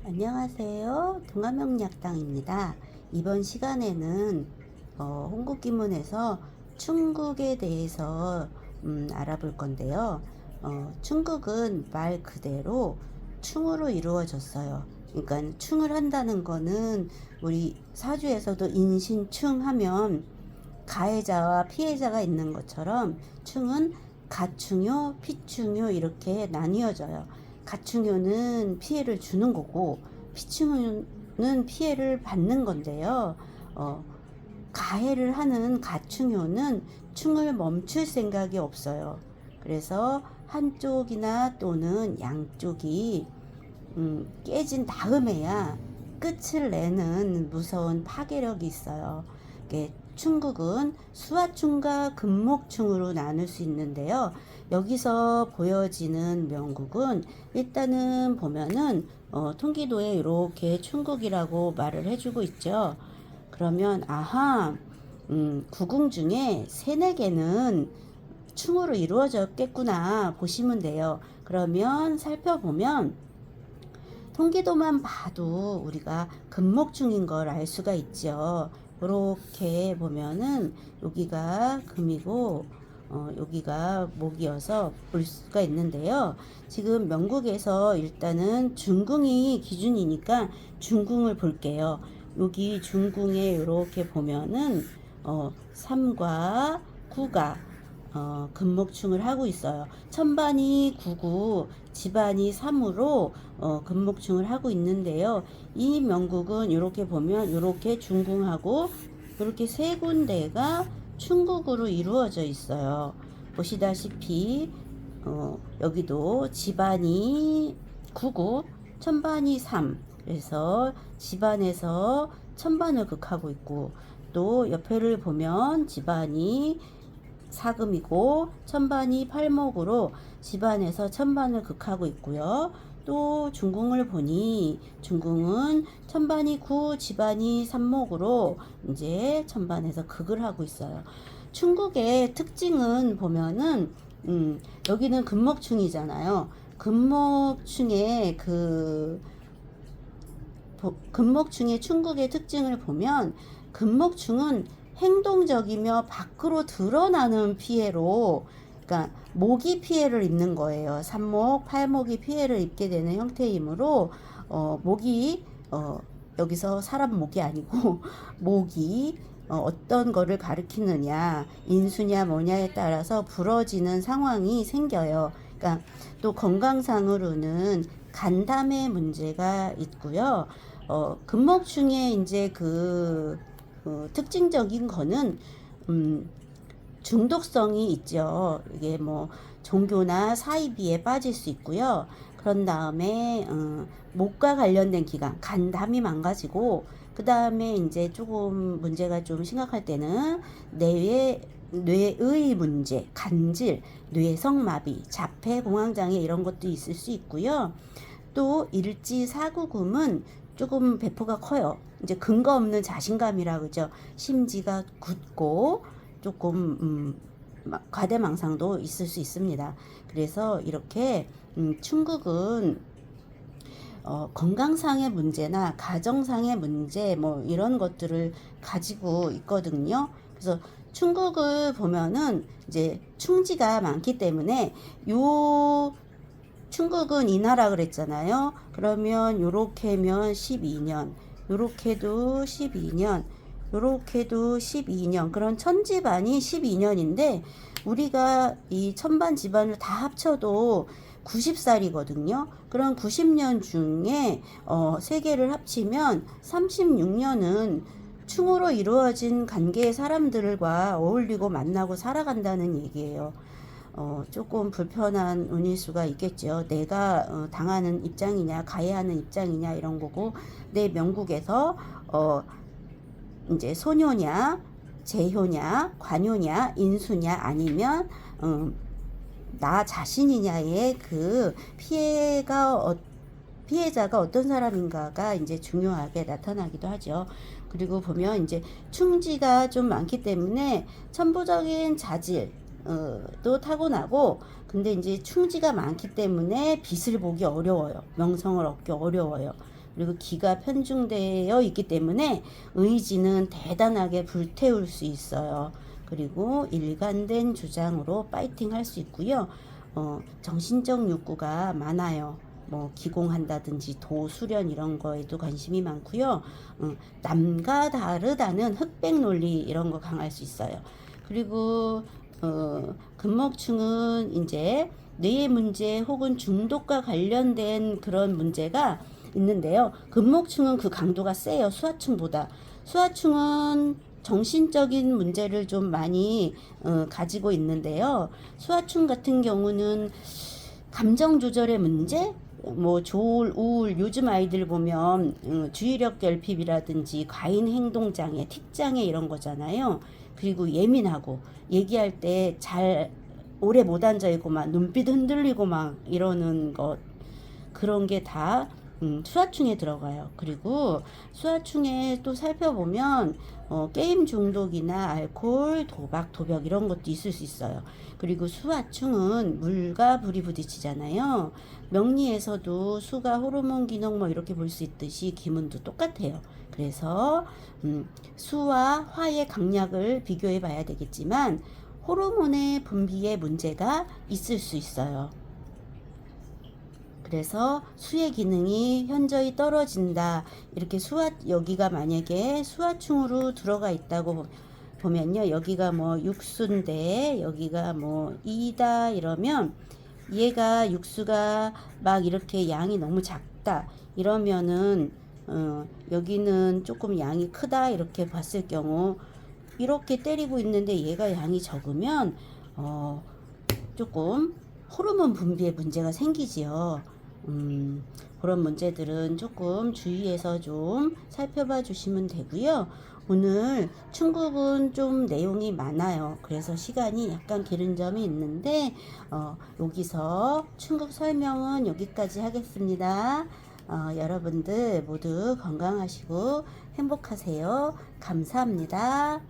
안녕하세요. 동화명리학당입니다. 이번 시간에는 홍국기문에서 충국에 대해서 알아볼 건데요. 충국은 말 그대로 충으로 이루어졌어요. 그러니까 충을 한다는 거는 우리 사주에서도 인신충 하면 가해자와 피해자가 있는 것처럼 충은 가충효, 피충효 이렇게 나뉘어져요. 가충효는 피해를 주는 거고 피충효는 피해를 받는 건데요. 가해를 하는 가충효는 충을 멈출 생각이 없어요. 그래서 한쪽이나 또는 양쪽이 깨진 다음에야 끝을 내는 무서운 파괴력이 있어요. 충국은 수화충과 금목충으로 나눌 수 있는데요. 여기서 보여지는 명국은 일단은 보면은 통기도에 이렇게 충국이라고 말을 해주고 있죠. 그러면 아하, 구궁 중에 3-4개는 충으로 이루어졌겠구나 보시면 돼요. 그러면 살펴보면 통기도만 봐도 우리가 금목충인 걸 알 수가 있죠. 이렇게 보면은 여기가 금이고 여기가 목이어서 볼 수가 있는데요. 지금 명국에서 일단은 중궁이 기준이니까 중궁을 볼게요. 여기 중궁에 이렇게 보면은 3과 9가 금목충을 하고 있어요. 천반이 9구, 집안이 3으로 금목충을 하고 있는데요. 이 명국은 이렇게 보면 이렇게 중궁하고 이렇게 3군데가 충국으로 이루어져 있어요. 보시다시피 여기도 집안이 9구, 천반이 3. 그래서 집안에서 천반을 극하고 있고 또 옆에를 보면 집안이 사금이고 천반이 팔목으로 집안에서 천반을 극하고 있고요. 또 중궁을 보니 중궁은 천반이 9, 집안이 삼목으로 이제 천반에서 극을 하고 있어요. 충국의 특징은 보면은 여기는 금목충이잖아요. 금목충의 금목충의 충국의 특징을 보면 금목충은 행동적이며 밖으로 드러나는 피해로, 그러니까 모기 피해를 입는 거예요. 삼목, 팔목이 피해를 입게 되는 형태이므로 목이 여기서 사람 목이 아니고 목이 어떤 거를 가리키느냐, 인수냐 뭐냐에 따라서 부러지는 상황이 생겨요. 그러니까 또 건강상으로는 간담의 문제가 있고요. 금목충의 이제 특징적인 거는 중독성이 있죠. 이게 뭐 종교나 사이비에 빠질 수 있고요. 그런 다음에 목과 관련된 기관, 간담이 망가지고 그 다음에 이제 조금 문제가 좀 심각할 때는 뇌의 문제, 간질, 뇌성마비, 자폐공황장애 이런 것도 있을 수 있고요. 또 일지사구금은 조금 배포가 커요. 이제 근거 없는 자신감이라 그죠. 심지가 굳고 조금 과대망상도 있을 수 있습니다. 그래서 이렇게 충국은 건강상의 문제나 가정상의 문제 뭐 이런 것들을 가지고 있거든요. 그래서 충국을 보면은 이제 충지가 많기 때문에 요 충국은 인하라 그랬잖아요. 그러면 요렇게면 12년, 요렇게도 12년, 요렇게도 12년. 그런 천집안이 12년인데 우리가 이 천반 집안을 다 합쳐도 90살이거든요. 그런 90년 중에 3개를 합치면 36년은 충으로 이루어진 관계의 사람들과 어울리고 만나고 살아간다는 얘기예요. 조금 불편한 운일 수가 있겠죠. 내가 당하는 입장이냐 가해하는 입장이냐 이런 거고 내 명국에서 이제 소녀냐 재효냐 관효냐 인수냐 아니면 나 자신이냐의 그 피해자가 어떤 사람인가가 이제 중요하게 나타나기도 하죠. 그리고 보면 이제 충지가 좀 많기 때문에 천부적인 자질 또 타고나고 근데 이제 충지가 많기 때문에 빛을 보기 어려워요. 명성을 얻기 어려워요. 그리고 기가 편중되어 있기 때문에 의지는 대단하게 불태울 수 있어요. 그리고 일관된 주장으로 파이팅 할 수 있고요. 정신적 욕구가 많아요. 뭐 기공한다든지 도수련 이런 거에도 관심이 많고요. 남과 다르다는 흑백 논리 이런 거 강할 수 있어요. 그리고 금목충은 이제 뇌의 문제 혹은 중독과 관련된 그런 문제가 있는데요. 금목충은 그 강도가 세요. 수화충보다. 수화충은 정신적인 문제를 좀 많이 가지고 있는데요. 수화충 같은 경우는 감정 조절의 문제, 뭐 조울, 우울, 요즘 아이들 보면 주의력 결핍이라든지 과잉 행동 장애, 틱 장애 이런 거잖아요. 그리고 예민하고 얘기할 때 잘 오래 못 앉아 있고 막 눈빛 흔들리고 막 이러는 것, 그런 게 다 수화충에 들어가요. 그리고 수화충에 또 살펴보면 게임 중독이나 알코올, 도박, 도벽 이런 것도 있을 수 있어요. 그리고 수화충은 물과 불이 부딪히잖아요. 명리에서도 수가 호르몬 기능 뭐 이렇게 볼 수 있듯이 기문도 똑같아요. 그래서 수와 화의 강약을 비교해 봐야 되겠지만 호르몬의 분비에 문제가 있을 수 있어요. 그래서 수의 기능이 현저히 떨어진다. 이렇게 여기가 만약에 수화충으로 들어가 있다고 보면요. 여기가 뭐 육수인데 여기가 뭐 이다 이러면 얘가 육수가 막 이렇게 양이 너무 작다. 이러면은 여기는 조금 양이 크다 이렇게 봤을 경우 이렇게 때리고 있는데 얘가 양이 적으면 조금 호르몬 분비에 문제가 생기지요. 그런 문제들은 조금 주의해서 좀 살펴봐 주시면 되고요. 오늘 충국은 좀 내용이 많아요. 그래서 시간이 약간 길은 점이 있는데 여기서 충국 설명은 여기까지 하겠습니다. 여러분들 모두 건강하시고 행복하세요. 감사합니다.